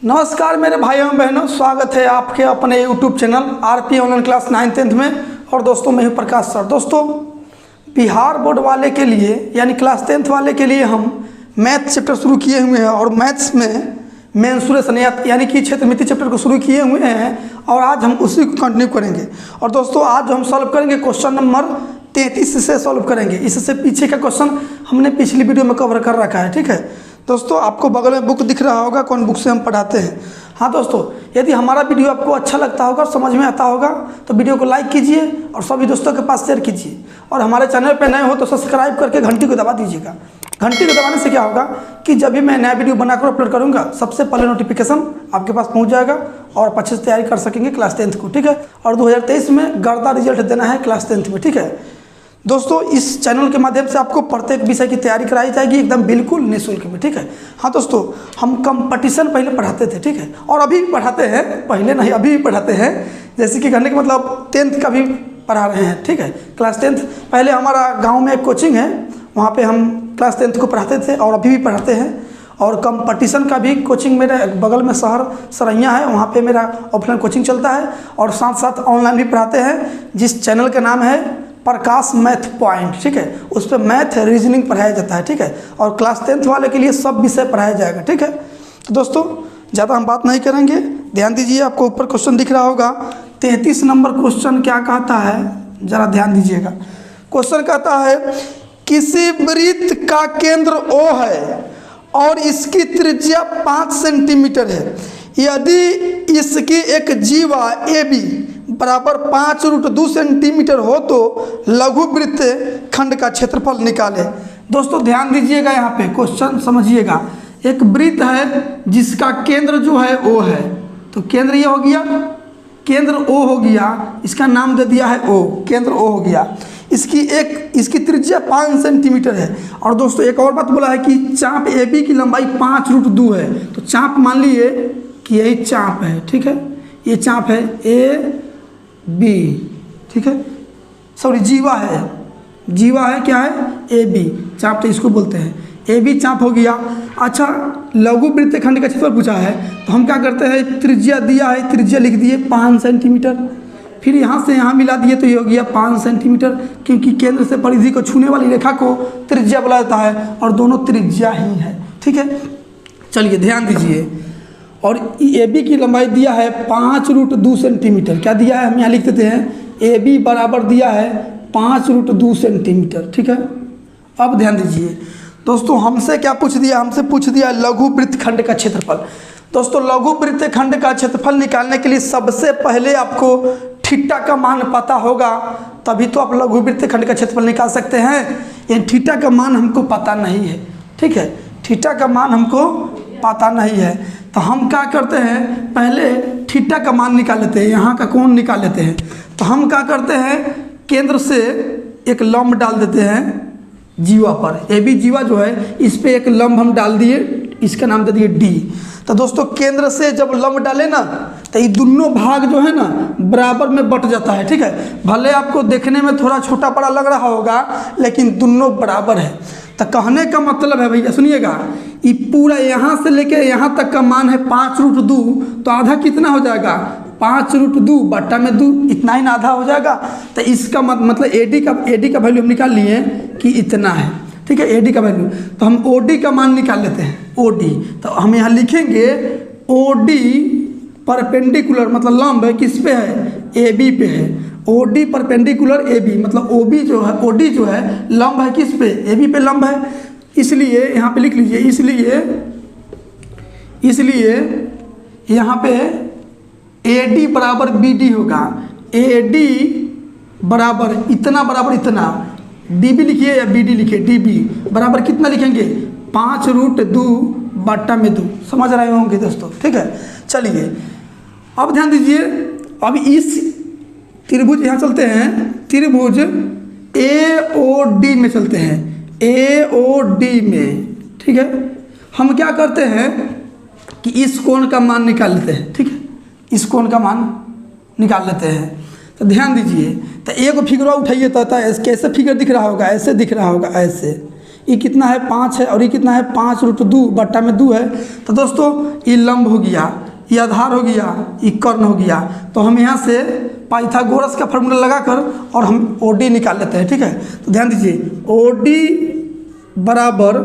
नमस्कार मेरे भाइयों बहनों, स्वागत है आपके अपने YouTube channel RP online class 9th में। और दोस्तों मैं हूं प्रकाश सर। दोस्तों बिहार बोर्ड वाले के लिए यानी क्लास 10th वाले के लिए हम मैथ चैप्टर शुरू किए हुए हैं और मैथ्स में मेंसुरेशन यानी कि क्षेत्रमिति चैप्टर को शुरू किए हुए हैं और आज हम उसी को कंटिन्यू करेंगे। और दोस्तों आज हम सॉल्व करेंगे क्वेश्चन नंबर 33 से सॉल्व करेंगे। इससे पीछे का क्वेश्चन हमने पिछली वीडियो में कवर कर रखा है, ठीक है दोस्तों। आपको बगल में बुक दिख रहा होगा, कौन बुक से हम पढ़ाते हैं। हाँ दोस्तों, यदि हमारा वीडियो आपको अच्छा लगता होगा, समझ में आता होगा तो वीडियो को लाइक कीजिए और सभी दोस्तों के पास शेयर कीजिए। और हमारे चैनल पर नए हो तो सब्सक्राइब करके घंटी को दबा दीजिएगा। घंटी को दबाने से क्या होगा कि जब भी मैं नया वीडियो बनाकर अपलोड करूँगा सबसे पहले नोटिफिकेशन आपके पास पहुँच जाएगा और आप अच्छे से तैयारी कर सकेंगे क्लास 10th को, ठीक है। और 2023 में गर्दा रिजल्ट देना है क्लास 10th में, ठीक है दोस्तों। इस चैनल के माध्यम से आपको प्रत्येक विषय की तैयारी कराई जाएगी एकदम बिल्कुल निःशुल्क में, ठीक है। हाँ दोस्तों, हम कंपटीशन पहले पढ़ाते थे, ठीक है, और अभी भी पढ़ाते हैं, पहले नहीं अभी भी पढ़ाते हैं। जैसे कि कहने का मतलब 10th का भी पढ़ा रहे हैं, ठीक है। क्लास 10th पहले हमारा गाँव में एक कोचिंग है, वहाँ पर हम क्लास 10th को पढ़ाते थे और अभी भी पढ़ाते हैं। और कंपटीशन का भी कोचिंग मेरे बगल में शहर सरैया है, वहाँ पे मेरा ऑफलाइन कोचिंग चलता है और साथ साथ ऑनलाइन भी पढ़ाते हैं, जिस चैनल का नाम है प्रकाश मैथ पॉइंट, ठीक है। उस पर मैथ रीजनिंग पढ़ाया जाता है, ठीक है। और क्लास 10th वाले के लिए सब विषय पढ़ाया जाएगा, ठीक है। तो दोस्तों ज़्यादा हम बात नहीं करेंगे, ध्यान दीजिए। आपको ऊपर क्वेश्चन दिख रहा होगा 33 नंबर क्वेश्चन क्या कहता है, ज़रा ध्यान दीजिएगा। क्वेश्चन कहता है किसी वृत्त का केंद्र O है और इसकी त्रिज्या 5 सेंटीमीटर है। यदि इसकी एक जीवा AB बराबर 5√2 सेंटीमीटर हो तो लघु वृत्त खंड का क्षेत्रफल निकाले। दोस्तों ध्यान दीजिएगा, यहाँ पे क्वेश्चन समझिएगा। एक वृत्त है जिसका केंद्र जो है O है, तो केंद्र ये हो गया, केंद्र O हो गया, इसका नाम दे दिया है O, केंद्र O हो गया। इसकी त्रिज्या 5 सेंटीमीटर है। और दोस्तों एक और बात बोला है कि चाप AB की लंबाई 5√2 है। तो चाप मान लिए कि यही चाप है, ठीक है, ये चाप है AB, ठीक है, सॉरी जीवा है, जीवा है क्या है AB, चाप तो इसको बोलते हैं, AB चाप हो गया। अच्छा, लघु वृत्त खंड का क्षेत्रफल पूछा है तो हम क्या करते हैं, त्रिज्या दिया है, त्रिज्या लिख दिए 5 सेंटीमीटर, फिर यहाँ से यहाँ मिला दिए तो ये हो गया 5 सेंटीमीटर, क्योंकि केंद्र से परिधि को छूने वाली रेखा को त्रिज्या बोला जाता है और दोनों त्रिज्या ही है, ठीक है। चलिए ध्यान दीजिए। और AB की लंबाई दिया है 5√2 सेंटीमीटर, क्या दिया है हम यहाँ लिख देते हैं, AB बराबर दिया है 5√2 सेंटीमीटर, ठीक है। अब ध्यान दीजिए दोस्तों, हमसे क्या पूछ दिया, हमसे पूछ दिया लघु वृत्त खंड का क्षेत्रफल। दोस्तों लघु वृत्त खंड का क्षेत्रफल निकालने के लिए सबसे पहले आपको थीटा का मान पता होगा, तभी तो आप लघु वृत्त खंड का क्षेत्रफल निकाल सकते हैं। ये थीटा का मान हमको पता नहीं है, ठीक है, थीटा का मान हमको पता नहीं है। तो हम क्या करते हैं, पहले थीटा का मान निकाल लेते हैं, यहाँ का कोण निकाल लेते हैं। तो हम क्या करते हैं, केंद्र से एक लंब डाल देते हैं जीवा पर, AB जीवा जो है इस पे एक लंब हम डाल दिए, इसका नाम दे दिए D। तो दोस्तों केंद्र से जब लंब डाले ना तो ये दोनों भाग जो है ना बराबर में बट जाता है, ठीक है। भले आपको देखने में थोड़ा छोटा बड़ा लग रहा होगा लेकिन दोनों बराबर है। तो कहने का मतलब है भैया सुनिएगा, ये पूरा यहाँ से लेके यहाँ तक का मान है 5√2, तो आधा कितना हो जाएगा, 5√2 बट्टा में 2, इतना ही ना आधा हो जाएगा। तो इसका मतलब AD का वैल्यू हम निकाल लिए कि इतना है, ठीक है, AD का वैल्यू। तो हम OD का मान निकाल लेते हैं, OD। तो हम यहाँ लिखेंगे OD परपेंडिकुलर मतलब लंब है किस पे है, AB पे है। OD परपेंडिकुलर AB मतलब OD जो है लंब है किस पे, AB पे लंब है। इसलिए यहाँ पे लिख लीजिए, इसलिए यहाँ पे AD बराबर BD होगा। AD बराबर इतना, DB लिखिए या BD लिखिए, DB बराबर कितना लिखेंगे, 5√2 बट्टा में 2, समझ रहे होंगे दोस्तों, ठीक है। चलिए अब ध्यान दीजिए, अब इस त्रिभुज यहाँ चलते हैं, त्रिभुज AOD में चलते हैं, AOD में, ठीक है। हम क्या करते हैं कि इस कोण का मान निकाल लेते हैं, ठीक है, इस कोण का मान निकाल लेते हैं। तो ध्यान दीजिए, तो एक फिगर उठाइए तो कैसे फिगर दिख रहा होगा, ऐसे दिख रहा होगा, ऐसे ये कितना है 5 है और ये कितना है 5√2 बट्टा में 2 है। तो दोस्तों ये लंब हो गया, ये आधार हो गया, ये कर्ण हो गया। तो हम यहाँ से पाइथागोरस का फार्मूला लगाकर और हम OD निकाल लेते हैं। ठीक है, तो ध्यान दीजिए OD बराबर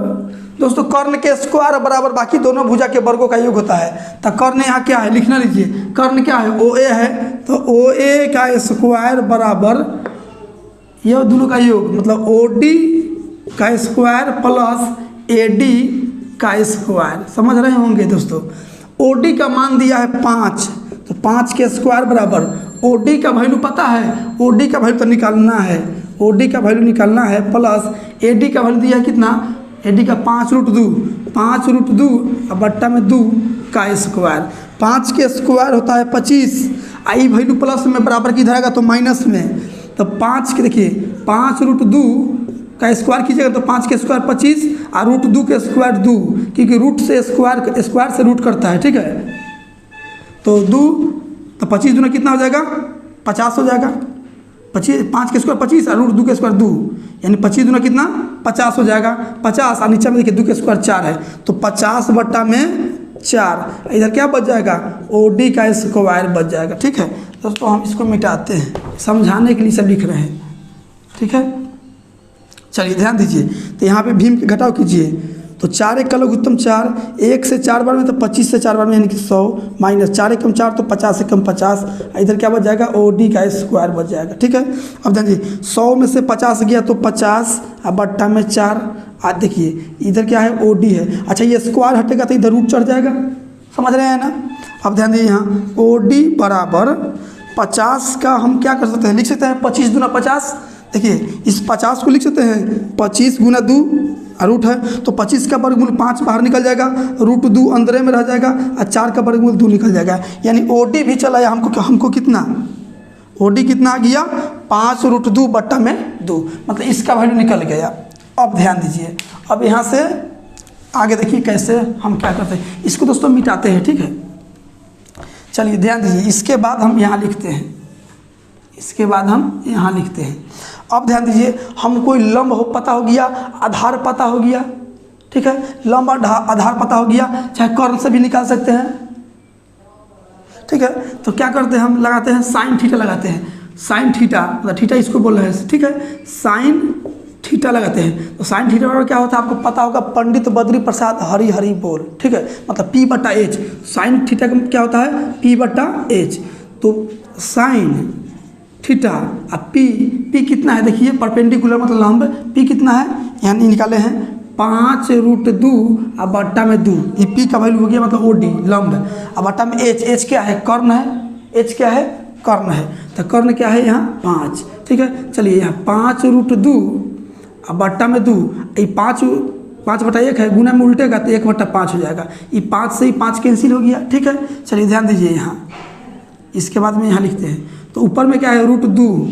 दोस्तों कर्ण के स्क्वायर बराबर बाकी दोनों भुजा के वर्गों का योग होता है। तो कर्ण यहाँ क्या है लिखना लीजिए, कर्ण क्या है OA है, तो OA का स्क्वायर बराबर यह दोनों का योग मतलब OD का स्क्वायर प्लस AD का स्क्वायर। समझ रहे होंगे दोस्तों। OD का मान दिया है 5, तो 5 के स्क्वायर बराबर OD का वैल्यू पता है, OD का वैल्यू तो निकालना है, OD का वैल्यू निकालना है प्लस AD का वैल्यू दिया है कितना, AD का 5√2 और बट्टा में 2 का स्क्वायर। 5 के स्क्वायर होता है 25, आई वैल्यू प्लस में बराबर की इधर आएगा तो माइनस में। तो 5 के देखिए 5√2 का स्क्वायर कीजिएगा तो 5 के स्क्वायर 25 और √2 के स्क्वायर 2, क्योंकि रूट से स्क्वायर से रूट करता है। ठीक है, तो 2 तो 25 दूना कितना हो जाएगा 50 हो जाएगा। 5 के स्क्वायर 25 और √2 के स्क्वायर 2, यानी 25 दूना कितना 50 हो जाएगा। 50 और नीचे में देखिए 2 के स्क्वायर 4 है, तो 50 बट्टा में 4। इधर क्या बच जाएगा OD का स्क्वायर बच जाएगा। ठीक है दोस्तों, हम इसको मिटाते हैं, समझाने के लिए सब लिख रहे हैं। ठीक है, चलिए ध्यान दीजिए। तो यहाँ पे भीम के घटाव कीजिए, तो 4 एक का लघुत्तम 4, 1 से 4 बार में तो 25 से 4 बार में यानी कि 100 माइनस 4 एकम 4 तो 50 से कम 50। इधर क्या बच जाएगा OD का स्क्वायर बच जाएगा। ठीक है, अब ध्यान दीजिए 100 में से 50 गया तो 50 और बट्टा में 4। आज देखिए इधर क्या है OD है। अच्छा ये स्क्वायर हटेगा तो इधर रूट चढ़ जाएगा, समझ रहे हैं ना। अब ध्यान दीजिए यहाँ OD बराबर 50 का हम क्या कर सकते हैं, लिख सकते हैं 25 दूना 50। देखिए इस 50 को लिख सकते हैं 25 गुना 2 रूट है, तो 25 का वर्गमूल 5 बाहर निकल जाएगा, √2 अंदर में रह जाएगा और 4 का वर्गमूल 2 निकल जाएगा। यानी OD भी चला है हमको कितना, OD कितना आ गया 5√2 बट्टा में 2, मतलब इसका वैल्यू निकल गया। अब ध्यान दीजिए, अब यहाँ से आगे देखिए कैसे हम क्या करते हैं, इसको दोस्तों मिटाते हैं। ठीक है, चलिए ध्यान दीजिए, इसके बाद हम यहाँ लिखते हैं, इसके बाद हम यहाँ लिखते हैं। अब ध्यान दीजिए, हम कोई लंब हो पता हो गया, आधार पता हो गया। ठीक है, लंब आधार पता हो गया, चाहे कर्ण से भी निकाल सकते हैं। ठीक है, तो क्या करते हैं हम लगाते हैं साइन थीटा लगाते हैं, साइन थीटा मतलब थीटा इसको बोल रहे हैं। ठीक है, साइन थीटा लगाते हैं, तो साइन थीटा बराबर क्या होता है आपको पता होगा, पंडित बद्री प्रसाद हरि हरि बोल। ठीक है, मतलब P/H, साइन थीटा का क्या होता है P/H। तो साइन थीटा अब P कितना है देखिए, परपेंडिकुलर मतलब लंब, P कितना है यहाँ निकाले हैं 5√2 और बट्टा में 2, ये P का वैल्यू हो गया मतलब OD लंब। अब बट्टा में H क्या है कर्ण है, H क्या है कर्ण है, तो कर्ण क्या है यहाँ 5। ठीक है, चलिए यहाँ 5√2 और बट्टा में 2, ये 5/1 है, गुना में उल्टेगा तो 1/5 हो जाएगा। ये 5 से ही 5 कैंसिल हो गया। ठीक है, चलिए ध्यान दीजिए यहाँ, इसके बाद में यहाँ लिखते हैं, तो ऊपर में क्या है √2,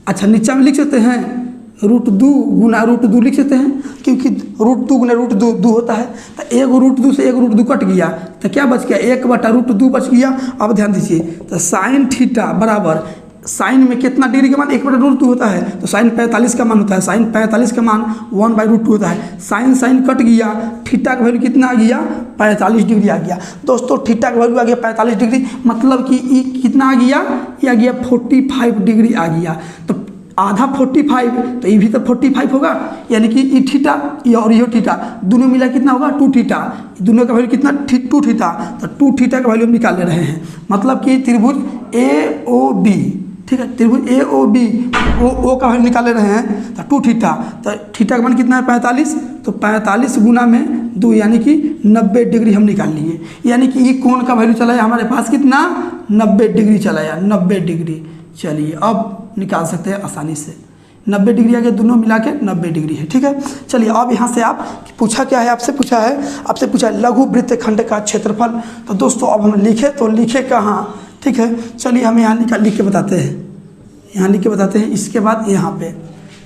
अच्छा नीचे में लिख सकते हैं √2 गुना √2 लिख सकते हैं, क्योंकि √2 गुना √2 होता है। तो एक √2 से एक √2 कट गया तो क्या बच गया 1/√2 बच गया। अब ध्यान दीजिए, तो साइन थीटा बराबर साइन में कितना डिग्री का मान 1/√2 होता है, तो साइन 45 का मान होता है, साइन 45 का मान 1/√2 होता है। साइन कट गया, थीटा का वैल्यू कितना आ गया 45 डिग्री आ गया। दोस्तों थीटा का वैल्यू आ गया 45 डिग्री, मतलब कि ये कितना आ गया, ये आ गया 45 डिग्री आ गया। तो आधा 45, तो ये भी तो 45 होगा, यानी कि ये थीटा और ये थीटा दोनों मिला कितना होगा 2 थीटा, दोनों का वैल्यू कितना 2 थीटा, तो 2 थीटा का वैल्यू हम निकाल ले रहे हैं। मतलब कि त्रिभुज AOB, ठीक है, त्रिभुज AOB ओ का वैल्यू निकाल ले रहे हैं, तो 2 थीटा, तो थीटा का मान कितना है 45, तो 45 गुना में 2 यानी कि 90 डिग्री हम निकाल लिए। यानी कि ये कोण का वैल्यू चला है हमारे पास कितना 90 डिग्री चला है, 90 डिग्री। चलिए अब निकाल सकते हैं आसानी से, 90 डिग्री आगे दोनों मिला के 90 डिग्री है। ठीक है, चलिए अब यहाँ से आप पूछा क्या है, आपसे पूछा है लघु वृत्तखंड का क्षेत्रफल। तो दोस्तों अब हम लिखे कहाँ, ठीक है, चलिए हम यहाँ लिख के बताते हैं, यहाँ लिख के बताते हैं। इसके बाद यहाँ पे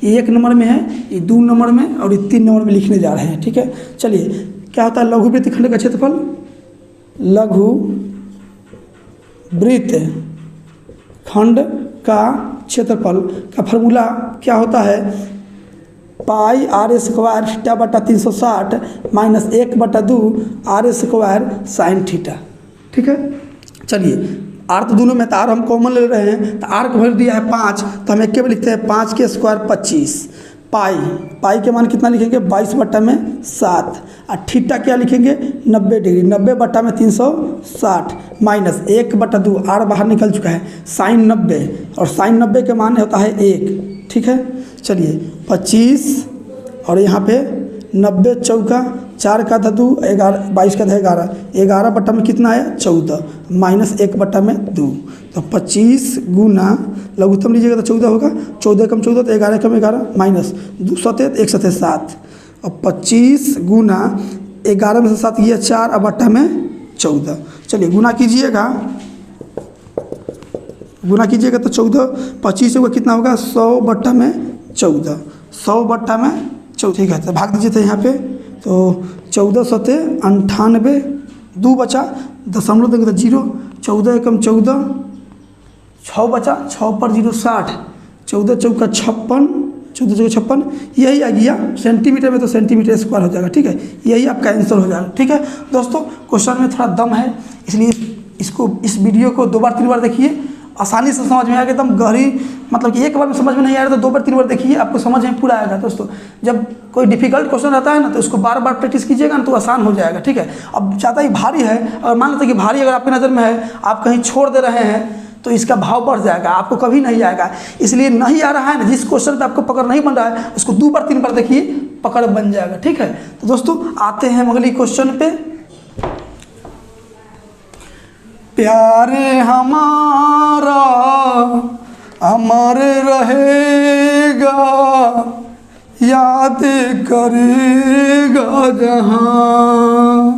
1 नंबर में है, ये 2 नंबर में और ये 3 नंबर में लिखने जा रहे हैं। ठीक है, चलिए क्या होता है लघु वृत्तखंड का क्षेत्रफल, लघु वृत्तखंड का क्षेत्रफल का फॉर्मूला क्या होता है पाई आर स्क्वायर थीटा बटा 360 minus 1/2 R square sine theta. ठीक है, चलिए आर तो दोनों में था, आर हम कॉमन ले रहे हैं, तो आर का वैल्यू दिया है 5, तो हम एक के भी लिखते हैं 5 के स्क्वायर 25। पाई के मान कितना लिखेंगे 22/7 और थीटा क्या लिखेंगे 90 डिग्री, 90/360 माइनस 1/2 आर बाहर निकल चुका है, साइन 90 और साइन 90 के मान होता है 1। ठीक है, चलिए 25 और यहाँ पे 90 चौका 4 का 2 11 22 का 11 11 बट्टा में कितना है 14 माइनस 1/2, तो 25 गुना लघुत्तम लीजिएगा तो 14 होगा, 14 कम 14 तो 11 कम 11 माइनस 2 सतह 1 सतह 7 और 25 गुना 11 में से 7 ये 4 और बट्टा में 14। चलिए गुना कीजिएगा तो 14 25 होगा कितना होगा 100/14 100/14। ठीक है, तो भाग दीजिए थे यहाँ पे, तो 14 सतह 98 2 बचा, दशमलव देंगे तो 0, 14 एकम 14 6 बचा, 6 पर 0 60, 14 चौका 56, 14 चौका 56, यही आ गया सेंटीमीटर में, तो सेंटीमीटर स्क्वायर हो जाएगा। ठीक है, यही आपका आंसर हो जाएगा। ठीक है दोस्तों, क्वेश्चन में थोड़ा दम है, इसलिए इस वीडियो को 2 बार 3 बार देखिए, आसानी से समझ में आएगा, एकदम गहरी, मतलब कि एक बार में समझ में नहीं आ रहा तो 2 बार 3 बार देखिए, आपको समझ में पूरा आएगा। दोस्तों जब कोई डिफिकल्ट क्वेश्चन रहता है ना, तो उसको बार बार प्रैक्टिस कीजिएगा ना, तो आसान हो जाएगा। ठीक है, अब ज़्यादा ही भारी है, और मान लेते कि भारी अगर आपकी नज़र में है, आप कहीं छोड़ दे रहे हैं, तो इसका भाव बढ़ जाएगा, आपको कभी नहीं आएगा। इसलिए नहीं आ रहा है ना, जिस क्वेश्चन पे आपको पकड़ नहीं बन रहा है, उसको 2 बार 3 बार देखिए, पकड़ बन जाएगा। ठीक है, तो दोस्तों आते हैं अगली क्वेश्चन पे। प्यार हमारा अमर रहेगा, याद करेगा जहां,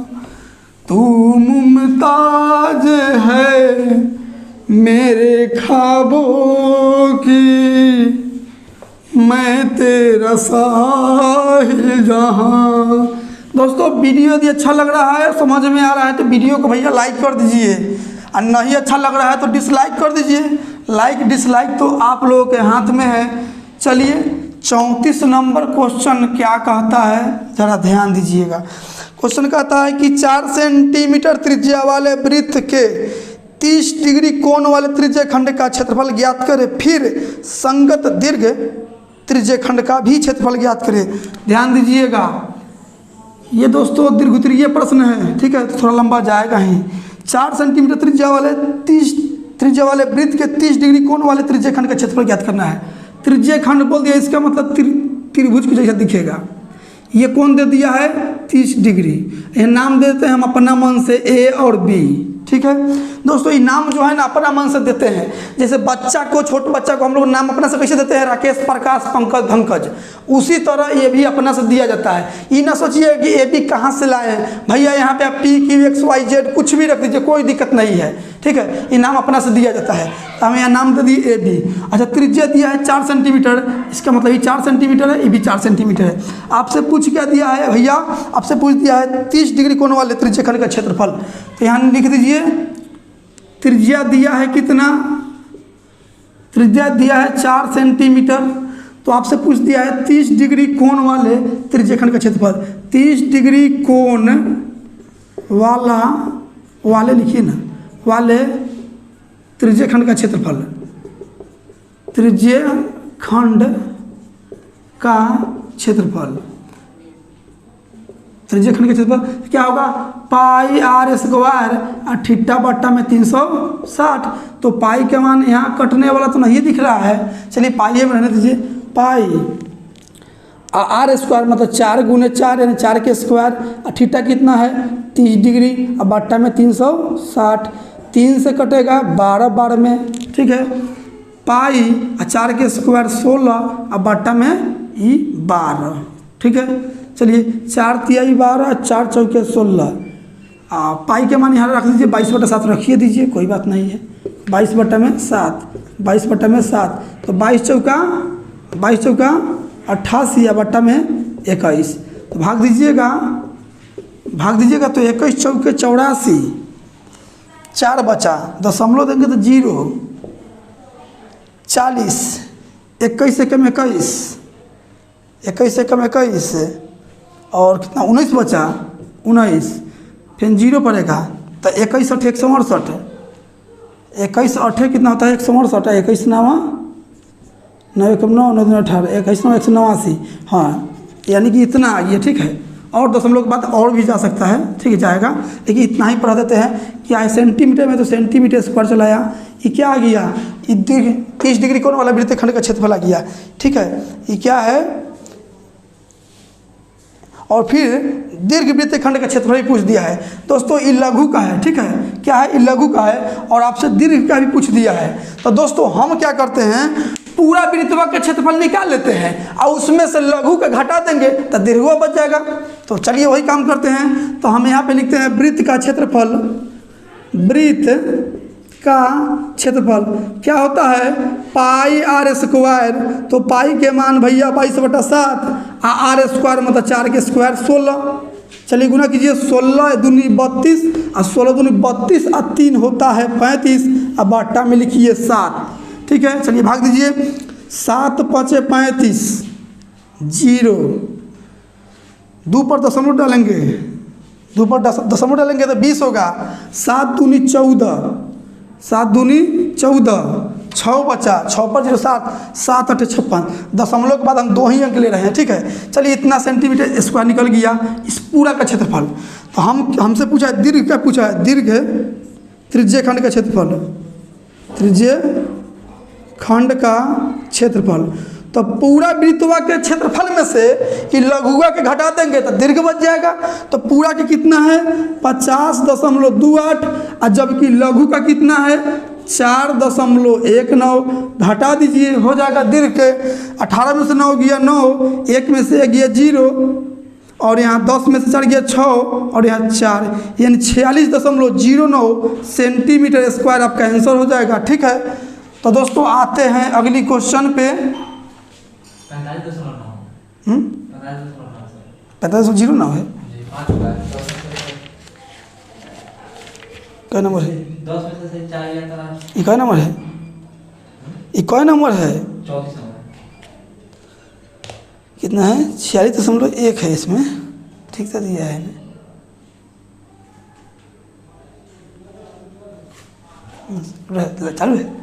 तू मुमताज है मेरे ख्वाबों की, मैं तेरा साहिल जहां। दोस्तों वीडियो यदि अच्छा लग रहा है, समझ में आ रहा है, तो वीडियो को भैया लाइक कर दीजिए, और नहीं अच्छा लग रहा है तो डिसलाइक कर दीजिए। लाइक डिसलाइक तो आप लोगों के हाथ में है। चलिए 34 नंबर क्वेश्चन क्या कहता है, ज़रा ध्यान दीजिएगा। क्वेश्चन कहता है कि 4 सेंटीमीटर त्रिज्या वाले वृत्त के 30 डिग्री कोण वाले त्रिज्य खंड का क्षेत्रफल ज्ञात करें, फिर संगत दीर्घ त्रिज्य खंड का भी क्षेत्रफल ज्ञात करें। ध्यान दीजिएगा, ये दोस्तों दीर्घोत्तरीय प्रश्न है। ठीक है, तो थोड़ा लंबा जाएगा ही। 4 सेंटीमीटर त्रिज्या वाले वृत्त के 30 डिग्री कोण वाले त्रिज्य खंड का क्षेत्रफल ज्ञात करना है। त्रिज्य खंड बोल दिया, इसका मतलब त्रिभुज के जैसा दिखेगा। ये कोण दे दिया है 30 डिग्री, ये नाम देते हैं हम अपना मन से ए और बी। ठीक है दोस्तों, ये नाम जो है ना अपना मन से देते हैं। जैसे बच्चा को, छोटे बच्चा को हम लोग नाम अपना से कैसे देते हैं, राकेश, प्रकाश, पंकज, धनकज, उसी तरह ये भी अपना से दिया जाता है। ये ना सोचिए कि ए बी कहाँ से लाए हैं भैया, यहाँ पे आप P Q X Y Z कुछ भी रख दीजिए, कोई दिक्कत नहीं है। ठीक है, ये नाम अपना से दिया जाता है, तो हमें यहाँ नाम दे दिए ए बी। अच्छा, त्रिज्या दिया है 4 सेंटीमीटर, इसका मतलब ये 4 सेंटीमीटर है, ये भी 4 सेंटीमीटर है। आपसे पूछ क्या दिया है भैया, आपसे पूछ दिया है 30 डिग्री कोण वाले त्रिज्य खंड का क्षेत्रफल, तो यहाँ लिख दीजिए त्रिज्या दिया है कितना, त्रिज्या दिया है 4 सेंटीमीटर, तो आपसे पूछ दिया है 30 डिग्री कोण वाले त्रिज्य खंड का क्षेत्रफल। 30 डिग्री कोण वाले लिखिए ना, वाले त्रिज्य खंड का क्षेत्रफल, त्रिज्य खंड का क्षेत्रफल, त्रिज्य खंड का क्षेत्रफल क्या होगा, पाई आर स्क्वायर और थीटा बट्टा में 360। तो पाई के मान यहाँ कटने वाला तो नहीं दिख रहा है, चलिए पाई में रहने दीजिए। पाई आर स्क्वायर मतलब 4 गुने 4 यानी 4 के स्क्वायर, और थीटा कितना है 30 डिग्री, और बट्टा में 360, 3 से कटेगा 12 12 में। ठीक है, पाई 4 के स्क्वायर 16, और बट्टा में ई 12। ठीक है, चलिए 4 तिहाई 12, 4 चौके 16, पाई के मान यहाँ रख दीजिए 22/7 रखिए दीजिए, कोई बात नहीं है। 22/7, 22/7, तो 22 चौका 88, या बट्टा में 21, तो भाग दीजिएगा तो 21 चौके 84, 4 बचा, दशमलव देंगे तो 0, 40, 21 एकम 21, 21 से कम 21 और कितना 19 बचा 19, फिर 0 पड़ेगा तो 21 8 168, 21 8 कितना होता है 168, 21 9 9 1 9 9 18, 21 9 189। हाँ, यानी कि इतना आ गया। ठीक है, और दशमलव के बाद और भी जा सकता है, ठीक है जाएगा, लेकिन इतना ही पढ़ा देते हैं। क्या है सेंटीमीटर में, तो सेंटीमीटर स्क्वायर चलाया, ये क्या आ गया, ये 30 डिग्री कोण वाला वृत्तखंड का क्षेत्रफल आ गया। ठीक है, ये क्या है, और फिर दीर्घ वृत्तखंड का क्षेत्रफल भी पूछ दिया है दोस्तों। ये लघु का है, ठीक है, क्या है, ये लघु का है, और आपसे दीर्घ का भी पूछ दिया है। तो दोस्तों हम क्या करते हैं, पूरा वृत्तवा का क्षेत्रफल निकाल लेते हैं और उसमें से लघु का घटा देंगे तो दीर्घवा बच जाएगा। तो चलिए वही काम करते हैं। तो हम यहाँ पे लिखते हैं वृत्त का क्षेत्रफल, वृत्त का क्षेत्रफल क्या होता है, पाई आर स्क्वायर। तो पाई के मान भैया 22/7, आर स्क्वायर मतलब 4 के स्क्वायर 16। चलिए गुना कीजिए, 16 दूनी 32 और 16 दूनी 32 और 3 होता है 35, अब बाटा में लिखिए 7। ठीक है, चलिए भाग दीजिए, 7 5 35, 0 2 पर दशमलव डालेंगे, 2 पर दशमलव डालेंगे तो 20 होगा। 7 दूनी 14, 7 दूनी 14, 6 बचा, 6 पर 0 7, 7 8 56। दशमलव के बाद हम 2 ही अंक ले रहे हैं। ठीक है, चलिए इतना सेंटीमीटर स्क्वायर निकल गया इस पूरा का क्षेत्रफल। तो हमसे पूछा है दीर्घ, क्या पूछा है, दीर्घ त्रिज्य खंड का क्षेत्रफल, त्रिज्य खंड का क्षेत्रफल। तो पूरा वृत्तवा के क्षेत्रफल में से कि लघुआ के घटा देंगे तो दीर्घ बच जाएगा। तो पूरा के कितना है 50.28, और जबकि लघु का कितना है 4.19, घटा दीजिए हो जाएगा दीर्घ के। 18 में से 9 गया 9, 1 में से गया 0, और यहाँ 10 में से 4 गया 6, और यहाँ 4, यानी 46.09 सेंटीमीटर स्क्वायर आपका आंसर हो जाएगा। ठीक है, तो दोस्तों आते हैं अगली क्वेश्चन पे। 45.09 है, क्या नंबर है, ये क्या नंबर है, ये क्या नंबर है, कितना है 46.1 है इसमें, ठीक से दिया है चालू है।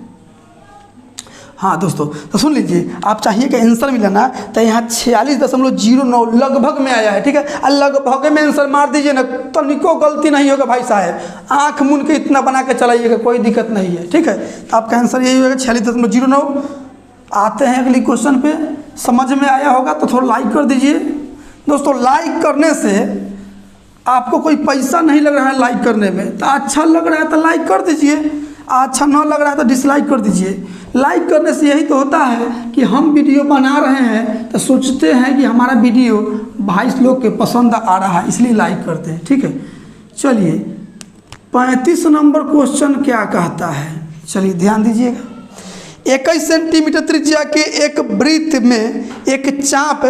हाँ दोस्तों, तो सुन लीजिए, आप चाहिए कि आंसर मिलाना, तो यहाँ 46.09 लगभग में आया है। ठीक है, और लगभग में आंसर मार दीजिए ना, तो निको गलती नहीं होगा भाई साहब, आँख मूंद के इतना बना के चलाइएगा, कोई दिक्कत नहीं है। ठीक है, तो आपका आंसर यही होगा 46.09। आते हैं अगली क्वेश्चन पे। समझ में आया होगा तो थोड़ा लाइक कर दीजिए दोस्तों। लाइक करने से आपको कोई पैसा नहीं लग रहा है लाइक करने में, तो अच्छा लग रहा है तो लाइक कर दीजिए, अच्छा ना लग रहा है तो डिसलाइक कर दीजिए। लाइक करने से यही तो होता है कि हम वीडियो बना रहे हैं तो सोचते हैं कि हमारा वीडियो भाई लोग के पसंद आ रहा है, इसलिए लाइक करते हैं। ठीक है, चलिए 35 नंबर क्वेश्चन क्या कहता है, चलिए ध्यान दीजिएगा। 21 सेंटीमीटर त्रिज्या के एक वृत्त में एक चाप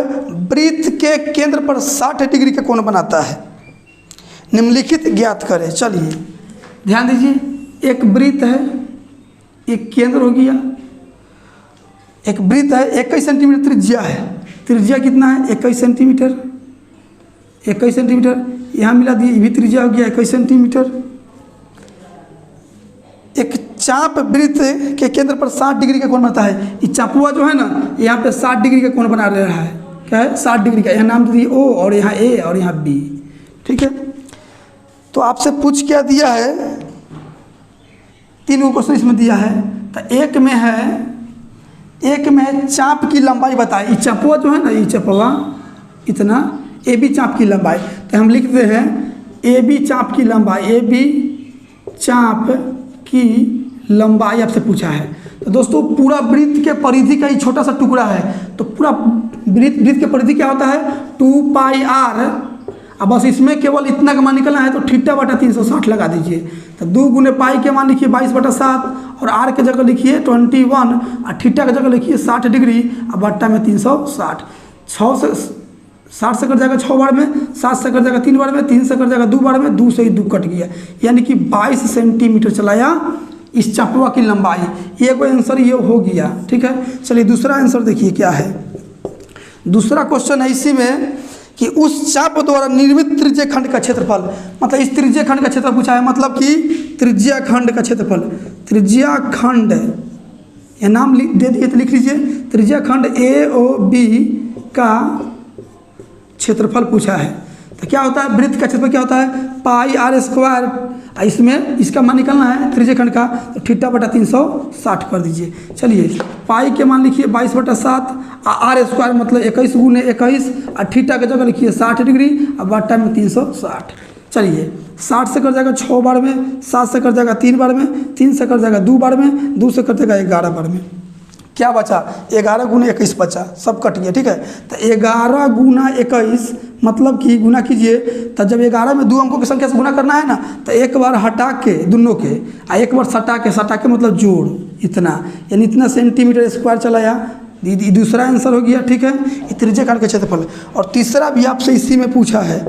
वृत्त के केंद्र पर 60 डिग्री का कोण बनाता है, निम्नलिखित ज्ञात करें। चलिए ध्यान दीजिए, एक वृत्त है, एक केंद्र हो गया, एक वृत्त है, 21 सेंटीमीटर त्रिज्या है, त्रिज्या कितना है 21 सेंटीमीटर, 21 सेंटीमीटर, यहाँ मिला दिए, ये भी त्रिज्या हो गया 21 सेंटीमीटर। एक चाप वृत्त के केंद्र पर 60 डिग्री का कोण बनता है। ये चापुआ जो है ना, यहाँ पे 60 डिग्री का कोण बना रहा है, क्या है 60 डिग्री का, यहाँ नाम दे दिए O, और यहाँ A, और यहाँ B। ठीक है, तो आपसे पूछ क्या दिया है, 3 क्वेश्चन इसमें दिया है। तो एक में है चाप की लंबाई बताए। ये चापुआ जो है ना, ये चापुआ इतना, AB चाप की लंबाई, तो हम लिखते हैं AB चाप की लंबाई, AB चाप की लंबाई आपसे पूछा है। तो दोस्तों पूरा वृत्त के परिधि का ही छोटा सा टुकड़ा है, तो पूरा वृत्त के परिधि क्या होता है 2πr। अब बस इसमें केवल इतना का मान निकलना है, तो θ/360 लगा दीजिए। तो 2 गुने पाई के मान लिखिए 22/7, और r के जगह लिखिए 21, और थीटा के जगह लिखिए 60 डिग्री, और बट्टा में 360। 6 से 60 से कट जाएगा 6 बार में, 7 से कट जाएगा 3 बार में, 3 से कट जाएगा 2 बार में, 2 से ही 2 कट गया, यानी कि 22 सेंटीमीटर चलाया इस चापुआ की लंबाई। ये कोई आंसर ये हो गया। ठीक है, चलिए दूसरा आंसर देखिए क्या है। दूसरा क्वेश्चन है इसी में कि उस चाप द्वारा निर्मित त्रिज्य खंड का क्षेत्रफल, मतलब इस त्रिज्य खंड का क्षेत्रफल पूछा है, मतलब कि त्रिज्या खंड का क्षेत्रफल, त्रिज्या खंड, यह नाम दे दिए तो लिख लीजिए, त्रिज्या खंड ए ओ बी का क्षेत्रफल पूछा है। तो क्या होता है, वृत्त का क्षेत्रफल क्या होता है, पाई आर स्क्वायर, इसमें इसका मान निकालना है त्रिज्य खंड का, तो थीटा बटा 360 कर दीजिए। चलिए पाई के मान लिखिए 22/7, आर स्क्वायर मतलब 21 गुने 21, और थीटा के जगह लिखिए 60 डिग्री, और बटा में 360। चलिए 60 से कर जाएगा 6 बार में, 7 से कर जाएगा 3 बार में, 3 से कर जाएगा 2 बार में, 2 से कर जाएगा 11 बार में। क्या बचा, 11 गुना 21 बचा, सब कट गया। ठीक है, तो 11 गुना 21 मतलब कि गुना कीजिए, तो जब 11 में 2 अंकों की संख्या से गुना करना है ना, तो एक बार हटा के दोनों के, और एक बार सटा के मतलब जोड़, इतना यानी इतना सेंटीमीटर स्क्वायर चला आया। दूसरा आंसर हो गया। ठीक है, ये त्रिज्या खंड का क्षेत्रफल। और तीसरा भी आपसे इसी में पूछा है,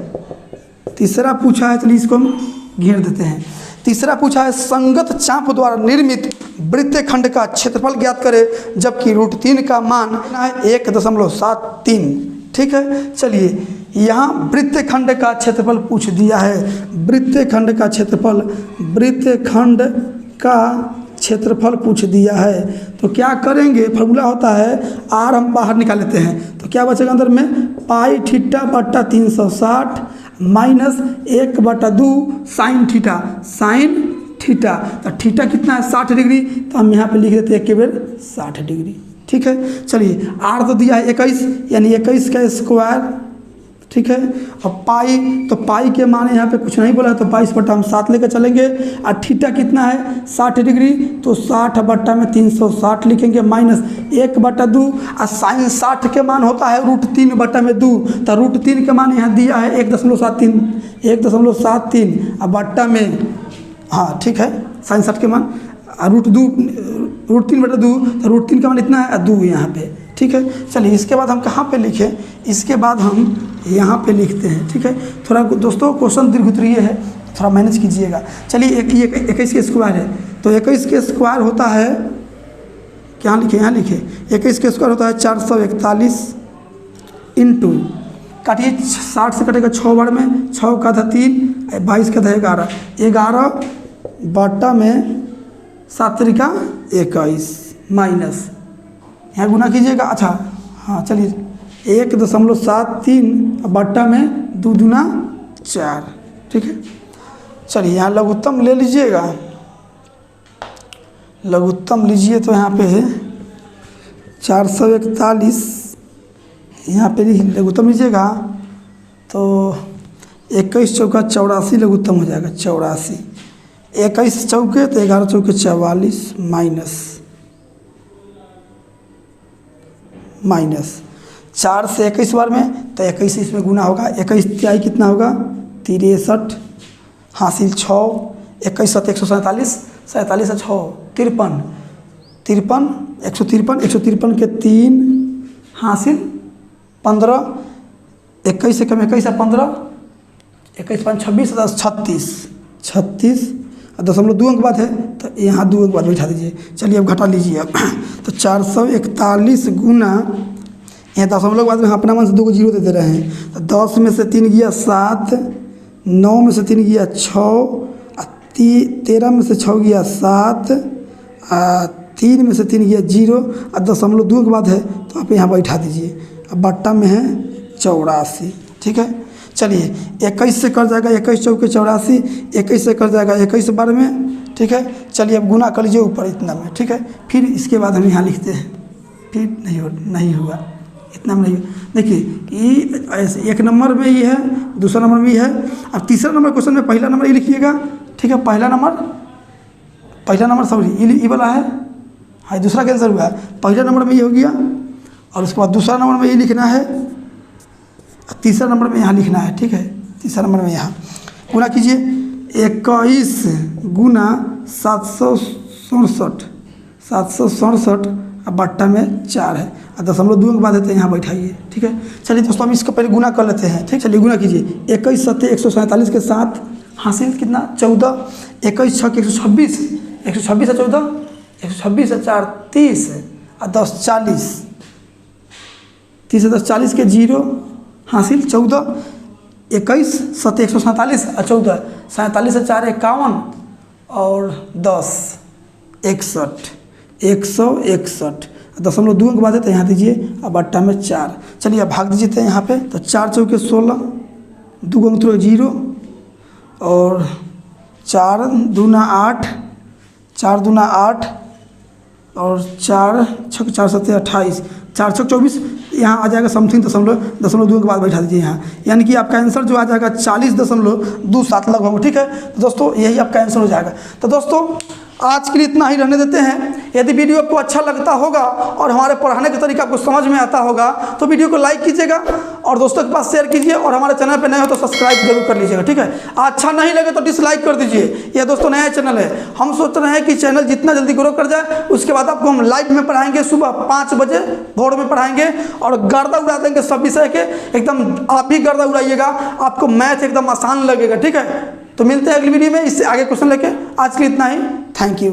तीसरा पूछा है, चलिए इसको हम घेर देते हैं। तीसरा पूछा है संगत चाप द्वारा निर्मित वृत्तीय खंड का क्षेत्रफल ज्ञात करें, जबकि √3 का मान है 1.73। ठीक है, चलिए यहाँ वृत्तीय खंड का क्षेत्रफल पूछ दिया है, वृत्तीय खंड का क्षेत्रफल, वृत्तीय खंड का क्षेत्रफल पूछ दिया है। तो क्या करेंगे, फॉर्मूला होता है आर हम बाहर निकाल लेते हैं, तो क्या बचेगा अंदर में, पाई थीटा बटा 360 minus 1/2 sine theta, sine theta. तो थीटा कितना है 60 डिग्री, तो हम यहाँ पे लिख देते हैं एक बेर 60 डिग्री। ठीक है, चलिए आर तो दिया है 21, यानी 21 का स्क्वायर। ठीक है, और पाई, तो पाई के माने यहाँ पे कुछ नहीं बोला, तो 22 बटा हम 7 लेकर चलेंगे। और थीटा कितना है 60 डिग्री, तो 60 बटा में 360 लिखेंगे, माइनस 1/2, और साइन 60 के मान होता है √3 बटा में 2, तो √3 के मान यहाँ दिया है 1.73 और बट्टा में, हाँ ठीक है, साइन 60 के मान √3 बटा 2, तो √3 का मान इतना है 2 यहाँ पे। ठीक है, चलिए इसके बाद हम कहाँ पे लिखें, इसके बाद हम यहाँ पे लिखते हैं। ठीक है, थोड़ा दोस्तों क्वेश्चन दीर्घोत्तरीय है, थोड़ा मैनेज कीजिएगा। चलिए 21 के स्क्वायर है, तो 21 के स्क्वायर होता है, क्या लिखे, यहाँ लिखे, 21 के स्क्वायर होता है 441 इंटू, काटिए 60 से कटेगा 6 बार में, 6 का था 3, 22 का था 11, 11 बटा में 7 त्रिका 21 माइनस, यहाँ गुना कीजिएगा। अच्छा हाँ, चलिए 1.73 बट्टा में 2 दूना 4। ठीक है, चलिए यहाँ लघुत्तम ले लीजिएगा, लघुत्तम लीजिए, तो यहाँ पे है 441, यहाँ पे लघुत्तम लीजिएगा तो 21 चौका 84 लघुत्तम हो जाएगा, 84, 21 चौके तो 11 चौके 44 माइनस 4 से 21 बार में, तो 21 इसमें गुना होगा, 21 तिहाई कितना होगा 63, हासिल 6, 21 7 147, 47 6 53, 153 के 3 हासिल 15, 21 से कम 21 है 15, 21 5 26 10 36 दशमलव 2 अंक बाद है, तो यहाँ 2 अंक बाद बैठा दीजिए। चलिए अब घटा लीजिए अब तो 441 गुना, यहाँ दशमलव के बाद में अपना मन से 2 को 0 दे रहे हैं, तो 10 में से 3 गया 7, 9 में से 3 गया 6, 13 में से 6 गया 7, 3 में से 3 गया 0, और दशमलव 2 के बाद है, तो आप यहाँ बैठा दीजिए। अब बट्टा में है 84। ठीक है, चलिए 21 से कर जाएगा 21 चौके 84, 21 से कर जाएगा 21 बार में। ठीक है, चलिए अब गुना कर लीजिए ऊपर इतना में। ठीक है, फिर इसके बाद हम यहाँ लिखते हैं, फिर नहीं हुआ, इतना में नहीं हुआ। देखिए ये ऐसे 1 नंबर में ये है, दूसरा नंबर में ये है, अब तीसरा नंबर क्वेश्चन में पहला नंबर ये लिखिएगा। ठीक है, पहला नंबर सॉरी ये वाला है, हाँ दूसरा कैंसर हुआ है, पहला नंबर में ये हो गया, और उसके बाद दूसरा नंबर में ये लिखना है, तीसरा नंबर में यहाँ लिखना है। ठीक है, तीसरा नंबर में यहाँ गुना कीजिए, 21 गुना 767 अब बट्टा में 4 है, और दशमलव 2 के बाद है, तो यहाँ बैठाइए। ठीक है, चलिए दोस्तों हम इसको पहले गुना कर लेते हैं। ठीक, चलिए गुना कीजिए, 21 7 147 के साथ हासिल कितना 14, 21 6 126, 126 है 14, 126 है 4 30, और 10 40, 30 से 10 40 के 0 हासिल। 14 21 7 147 और 14 47 से 4 51 और 10 61 161 दशमलव 2 अंक बाद है तो यहाँ दीजिए। अब अट्ठा में 4, चलिए अब भाग दीजिए थे यहाँ पे, तो 4 चौके 16, 2 अंक 0 और 4 दूना 8, 4 दूना 8 और 4 छक 4 सत्ते 28, 4 छक 24, यहाँ आ जाएगा समथिंग दशमलव 2 के बाद बैठा दीजिए यहाँ, यानी कि आपका आंसर जो आ जाएगा 40.27 लगभग। ठीक है तो दोस्तों यही आपका आंसर हो जाएगा। तो दोस्तों आज के लिए इतना ही रहने देते हैं। यदि वीडियो आपको अच्छा लगता होगा और हमारे पढ़ाने का तरीका आपको समझ में आता होगा तो वीडियो को लाइक कीजिएगा और दोस्तों के पास शेयर कीजिए, और हमारे चैनल पे नए हो तो सब्सक्राइब जरूर कर लीजिएगा। ठीक है, अच्छा नहीं लगे तो डिसलाइक कर दीजिए। यह दोस्तों नया चैनल है, हम सोच रहे हैं कि चैनल जितना जल्दी ग्रो कर जाए उसके बाद आपको हम लाइव में पढ़ाएंगे, सुबह 5 बजे भोर में पढ़ाएंगे और गर्दा उड़ा देंगे सब विषय के, एकदम आप भी गर्दा उड़ाइएगा, आपको मैथ एकदम आसान लगेगा। ठीक है, तो मिलते हैं अगली वीडियो में इससे आगे क्वेश्चन लेके। आज के लिए इतना ही, थैंक यू।